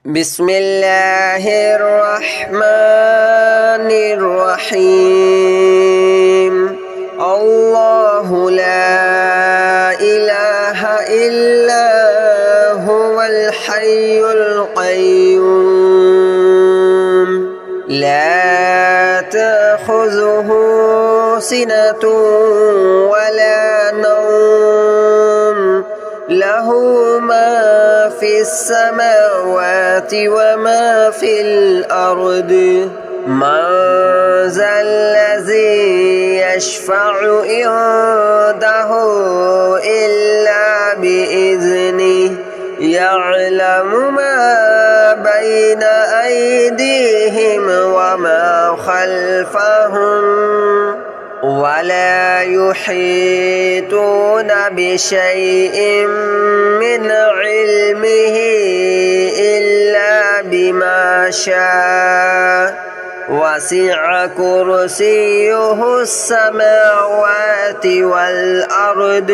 بسم الله الرحمن الرحيم الله لا إله إلا هو الحي القيوم لا تأخذه سنة ولا نوم له ما في السماوات وما في الأرض من ذا الذي يشفع عنده إلا بإذنه يعلم ما بين أيديهم وما خلفهم ولا يحيطون بشيء من علمه إلا بما شاء وسع كرسيه السماوات والأرض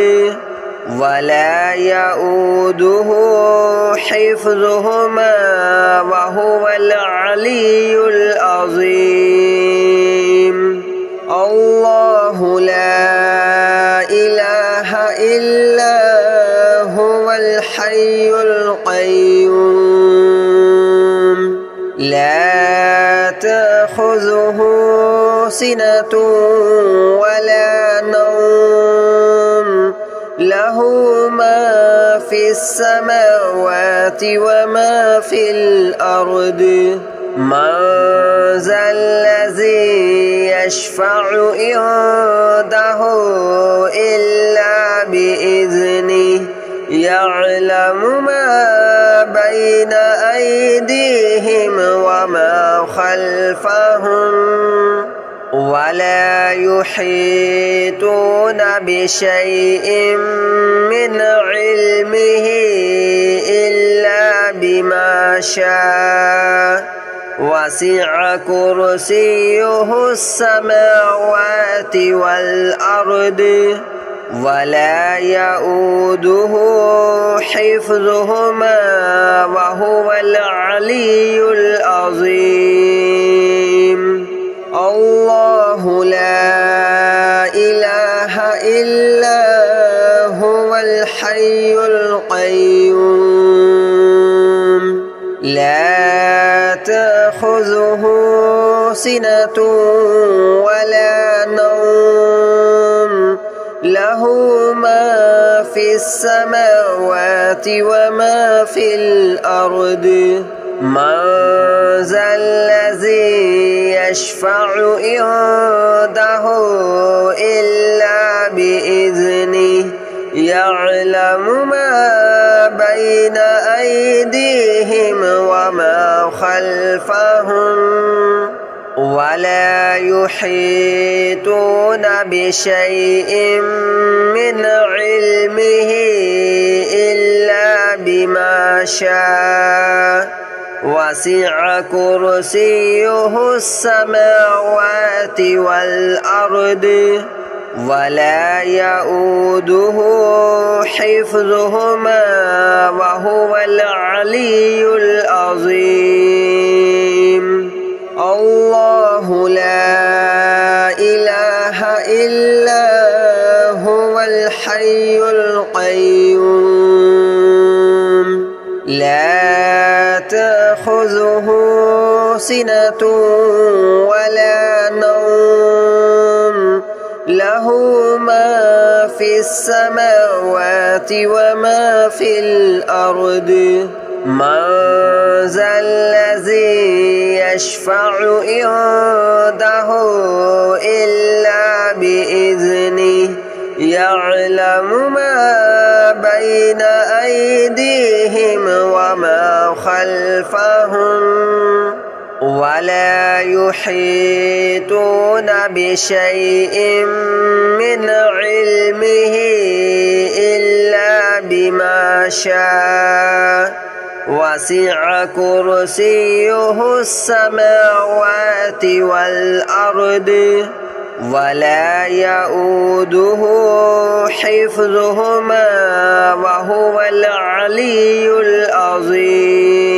ولا يؤوده حفظهما وهو العلي العظيم الله لا إله إلا هو الحي القيوم لا تأخذه سنة ولا نوم له ما في السماوات وما في الأرض من ذا الذي يشفع عنده إلا بإذنه يعلم ما بين أيديهم وما خلفهم ولا يحيطون بشيء من علمه إلا بما شاء وسع كرسيه السماوات والأرض ولا يؤوده حفظهما وهو العلي العظيم الله لا إله إلا هو الحي القيوم لا تأخذه سنة ولا نوم له ما في السماوات وما في الأرض من ذا الذي يشفع عنده إلا بإذنه يعلم ما بين أيديهم وما خلفهم ولا يحيطون بشيء من علمه إلا بما شاء وسع كرسيه السماوات والأرض ولا يؤوده حفظهما وهو العلي العظيم الله لا إله إلا هو الحي القيوم لا تأخذه سنة ولا نوم له ما في السماوات وما في الأرض من ذا الذي يشفع عنده إلا بإذنه يعلم ما بين أيديهم وما خلفهم ولا يحيطون بشيء من علمه إلا بما شاء وسع كرسيه السماوات والأرض ولا يؤوده حفظهما وهو العلي العظيم.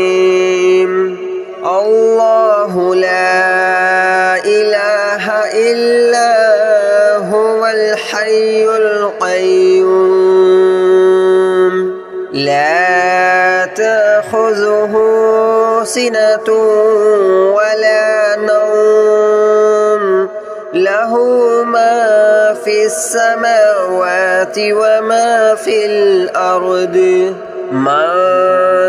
تأخذه سنة ولا نوم له ما في السماوات وما في الأرض من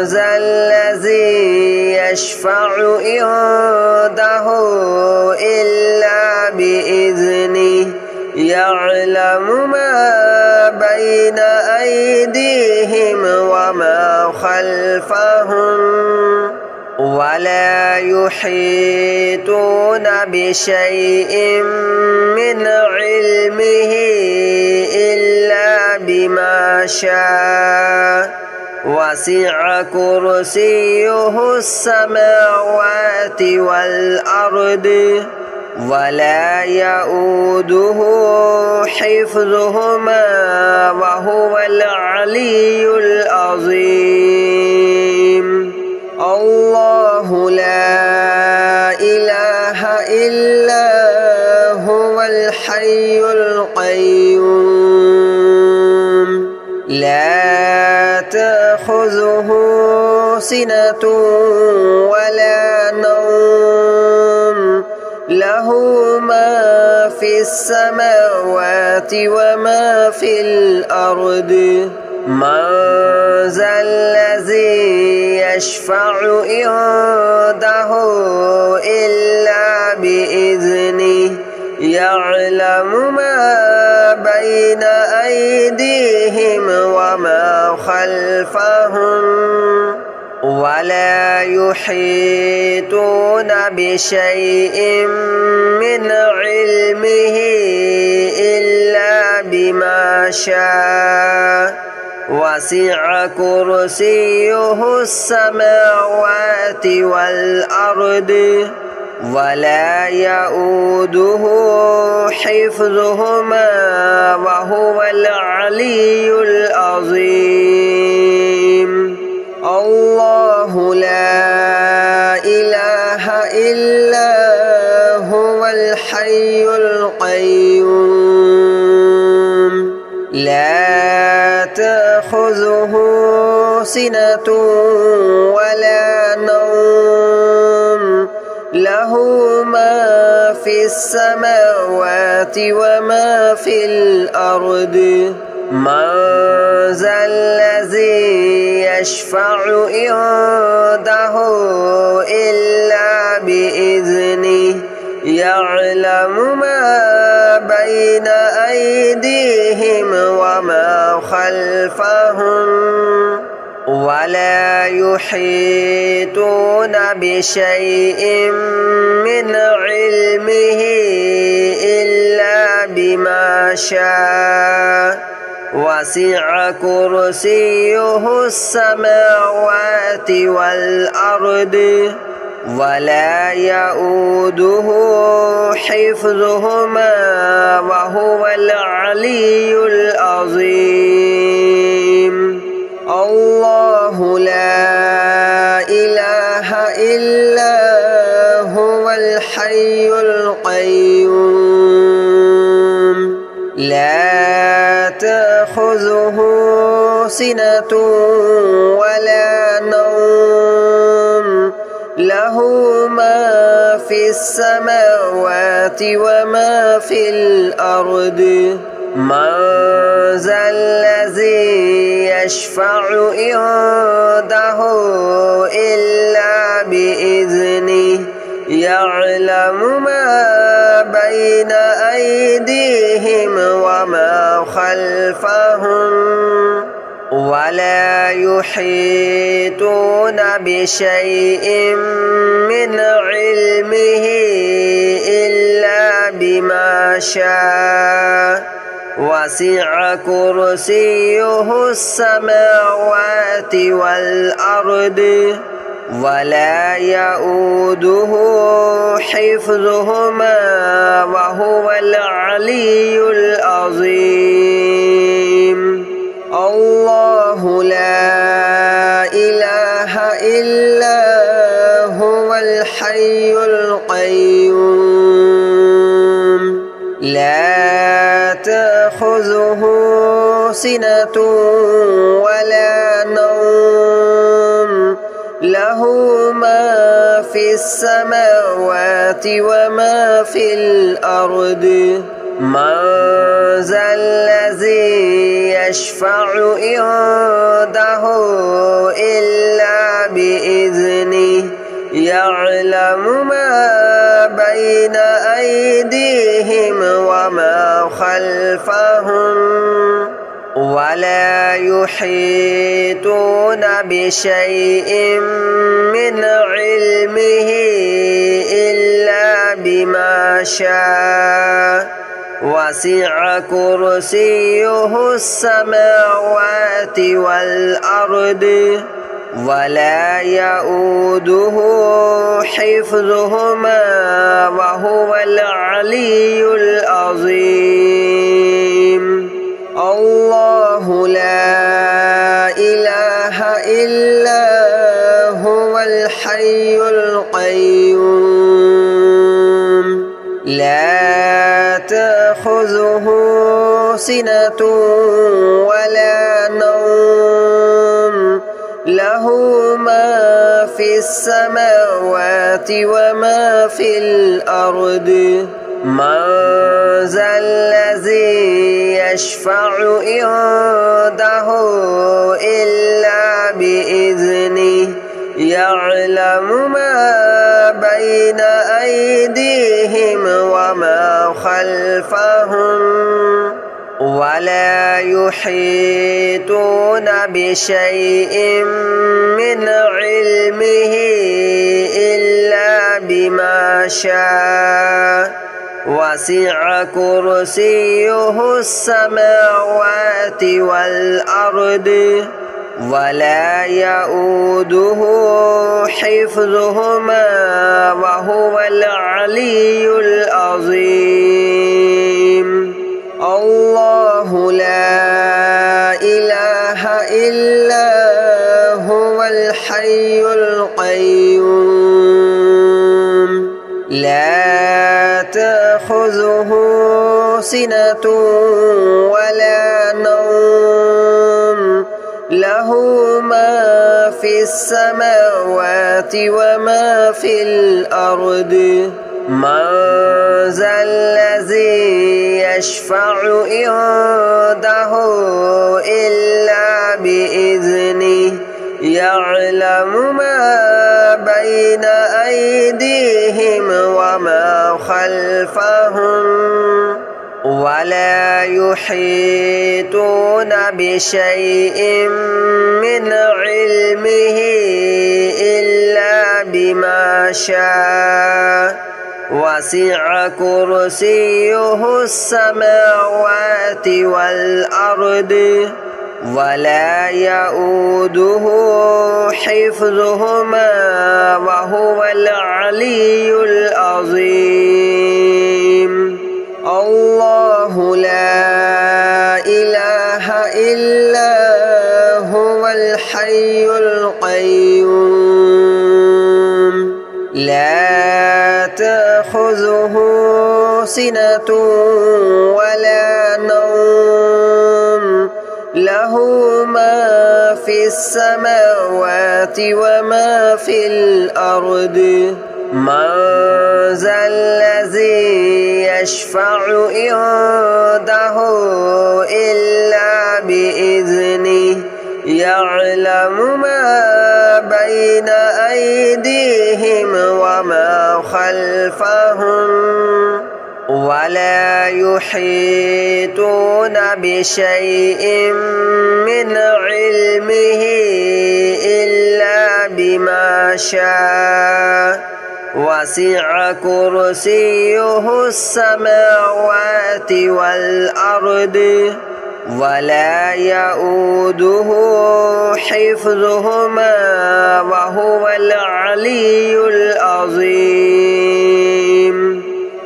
ذا الذي يشفع عنده إلا بإذنه يعلم ما بين أيديهم وما خلفهم ولا يحيطون بشيء من علمه إلا بما شاء وسع كرسيه السماوات والأرض ولا يؤوده حفظهما وهو العلي العظيم الله لا إله إلا هو الحي القيوم لا تأخذه سنة ولا نوم له ما في السماوات وما في الأرض من ذا الذي يشفع عنده إلا بإذنه يعلم ما بين أيديهم وما خلفهم ولا يحيطون بشيء من علمه إلا بما شاء وسع كرسيه السماوات والأرض ولا يؤوده حفظهما وهو العلي العظيم الله لا إله إلا هو الحي القيوم لا تأخذه سنة ولا نوم له ما في السماوات وما في الأرض من ذا الذي يشفع عنده إلا بإذنه يعلم ما بين أيديهم وما خلفهم ولا يحيطون بشيء من علمه إلا بما شاء وسع كرسيه السماوات والأرض ولا يؤوده حفظهما وهو العلي العظيم الله لا إله إلا هو الحي القيوم لا تأخذه سنة ولا نوم له ما في السماوات وما في الأرض من ذا الذي يشفع عنده إلا بإذنه يعلم ما بين أيديهم وما خلفهم ولا يحيطون بشيء من علمه إلا بما شاء وسع كرسيه السماوات والأرض ولا يؤوده حفظهما وهو العلي العظيم الله لا إله إلا هو الحي القيوم لا تأخذه سنة ولا نوم له له ما في السماوات وما في الأرض من ذا الذي يشفع عنده إلا بإذنه يعلم ما بين أيديهم وما خلفهم ولا يحيطون بشيء من علمه إلا بما شاء وسع كرسيه السماوات والأرض ولا يؤوده حفظهما وهو العلي العظيم الله لا إله إلا هو الحي القيوم لا تأخذه سنة ولا نوم له ما في السماوات وما في الأرض من ذا الذي يشفع عنده إلا بإذنه يعلم ما بين أيديهم وما خلفهم ولا يحيطون بشيء من علمه إلا بما شاء وسع كرسيه السماوات والأرض ولا يؤوده حفظهما وهو العلي العظيم الله لا إله إلا هو الحي القيوم لا تأخذه سنة ولا نوم له ما في السماوات وما في الأرض من ذا الذي يشفع عنده إلا بإذنه يعلم ما بين أيديهم وما خلفهم ولا يحيطون بشيء من علمه إلا بما شاء وسع كرسيه السماوات والأرض ولا يؤوده حفظهما وهو العلي العظيم الله لا إله إلا هو الحي القيوم لا تأخذه سنة ولا نوم له ما في السماوات وما في الأرض من ذا الذي يشفع عنده إلا بإذنه يعلم ما بين أيديهم وما خلفهم ولا يحيطون بشيء من علمه إلا بما شاء وسع كرسيه السماوات والأرض ولا يؤوده حفظهما وهو العلي العظيم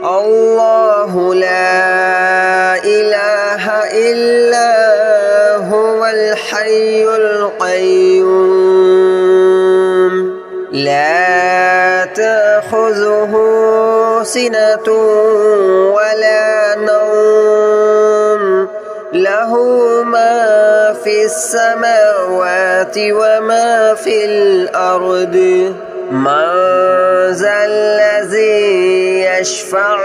الله لا إله إلا هو الحي القيوم لا تأخذه سنة ولا نوم له له ما في السماوات وما في الأرض من ذا الذي يشفع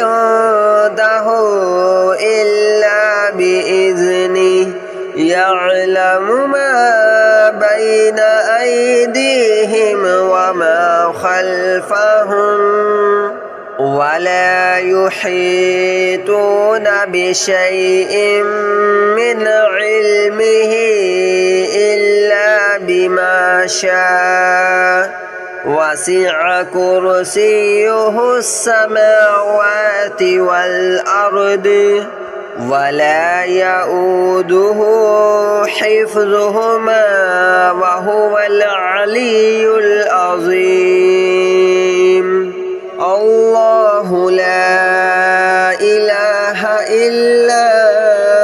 عنده إلا بإذنه يعلم ما بين أيديهم وما خلفهم ولا يحيطون بشيء من علمه إلا بما شاء وسع كرسيه السماوات والأرض ولا يؤوده حفظهما وهو العلي العظيم الله لا إله إلا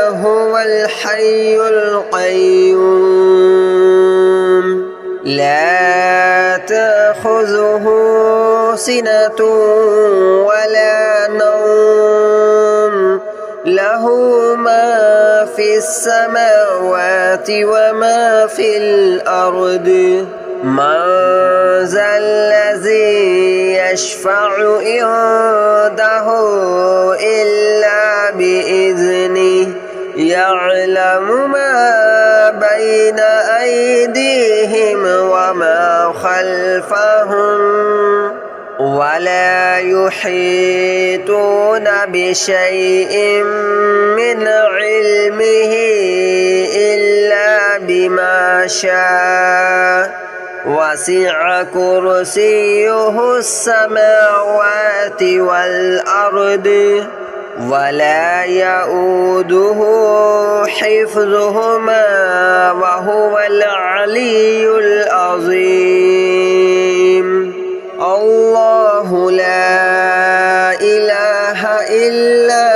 هو الحي القيوم لا تأخذه سنة ولا نوم له ما في السماوات وما في الأرض من ذا الذي يشفع عنده إلا بإذنه يعلم ما بين أيديهم وما خلفهم ولا يحيطون بشيء من علمه إلا بما شاء وسع كرسيه السماوات والأرض ولا يؤوده حفظهما وهو العلي العظيم الله لا إله إلا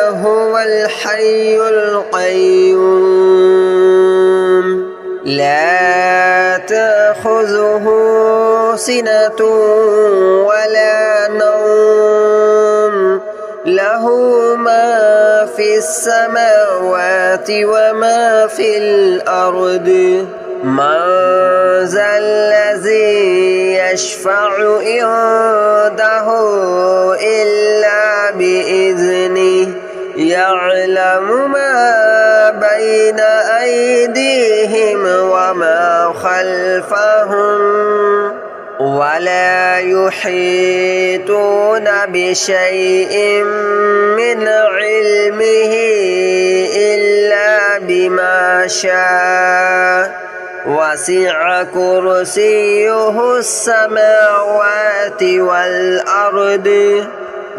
هو الحي القيوم لا تأخذه سنة ولا نوم له ما في السماوات وما في الأرض من ذا الذي يشفع عنده إلا بإذنه يعلم ما بين أيديهم وما خلفهم ولا يحيطون بشيء من علمه إلا بما شاء وسع كرسيه السماوات والأرض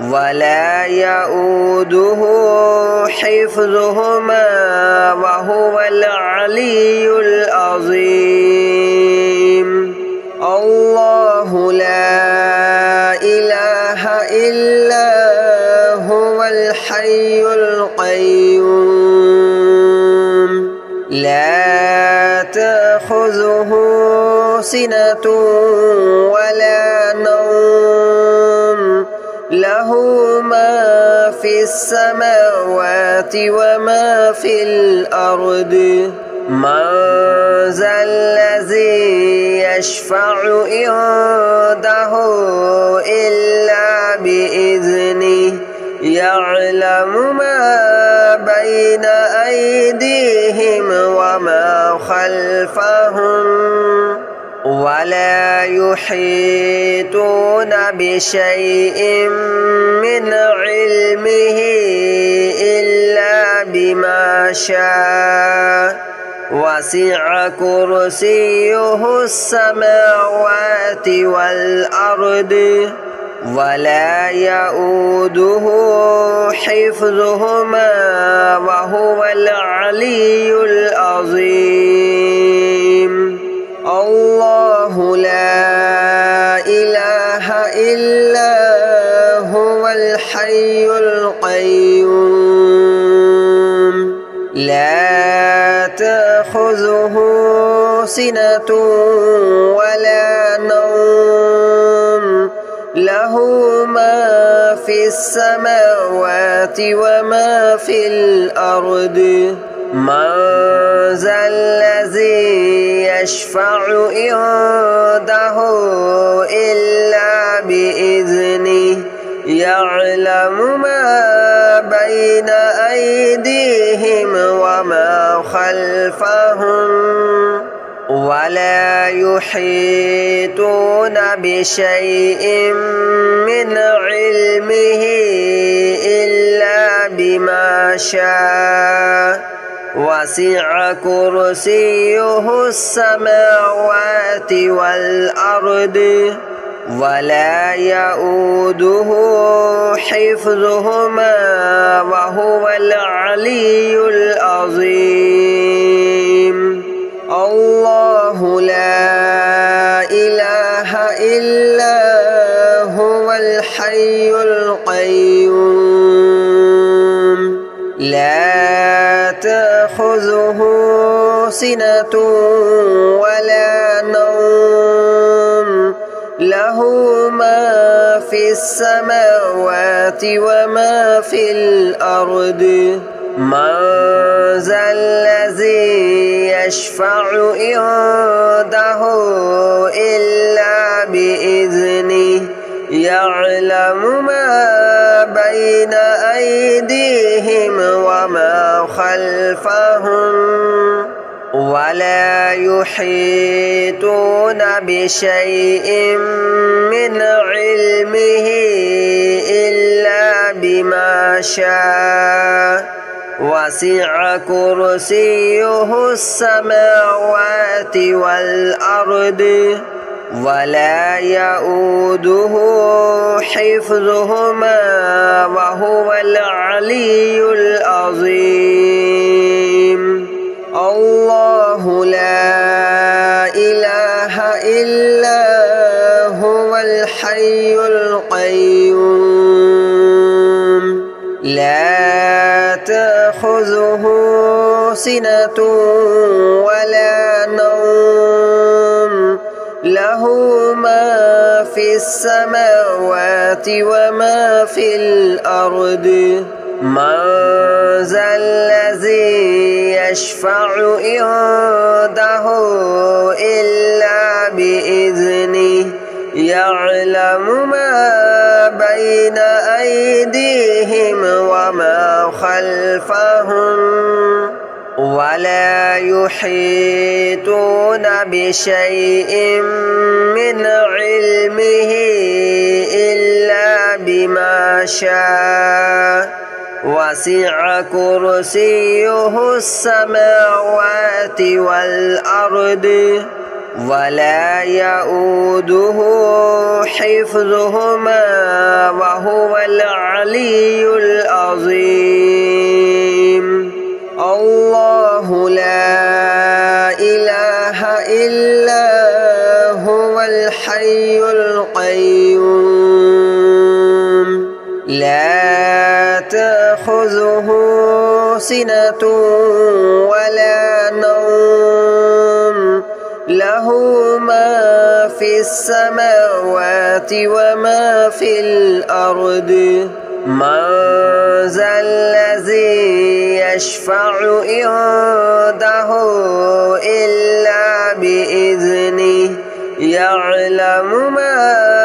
ولا يؤوده حفظهما وهو العلي العظيم الله لا إله إلا هو الحي القيوم لا تأخذه سنة ولا نوم له ما في السماوات وما في الأرض من ذا الذي يشفع عنده إلا بإذنه يعلم ما بين أيديهم وما خلفهم ولا يحيطون بشيء من علمه إلا بما شاء وسع كرسيه السماوات والأرض ولا يؤوده حفظهما وهو العلي العظيم الله لا إله إلا هو الحي القيوم لا تأخذه سنة ولا نوم له ما في السماوات وما في الأرض من ذا الذي يشفع عنده إلا بإذنه يعلم ما بين أيديهم وما خلفهم ولا يحيطون بشيء من علمه إلا بما شاء وسع كرسيه السماوات والأرض ولا يؤوده حفظهما وهو العلي العظيم الله لا إله إلا هو الحي القيوم لا تأخذه سنة ولا نوم له ما في السماوات وما في الأرض من ذا الذي يشفع عنده إلا بإذنه يعلم ما بين أيديهم وما خلفهم ولا يحيطون بشيء من علمه إلا بما شاء وسع كرسيه السماوات والأرض ولا يؤوده حفظهما وهو العلي العظيم الله لا إله إلا هو الحي القيوم لا تأخذه سنة ولا نوم له ما في السماوات وما في الأرض من ذا الذي يشفع عنده إلا بإذنه يعلم ما بين أيديهم وما خلفهم ولا يحيطون بشيء من علمه إلا بما شاء وسع كرسيه السماوات والأرض ولا يؤوده حفظهما وهو العلي العظيم الله لا إله إلا هو الحي القيوم لا تأخذه سنة ولا نوم له ما في السماوات وما في الأرض من ذا الذي يشفع عنده إلا بإذنه يعلم ما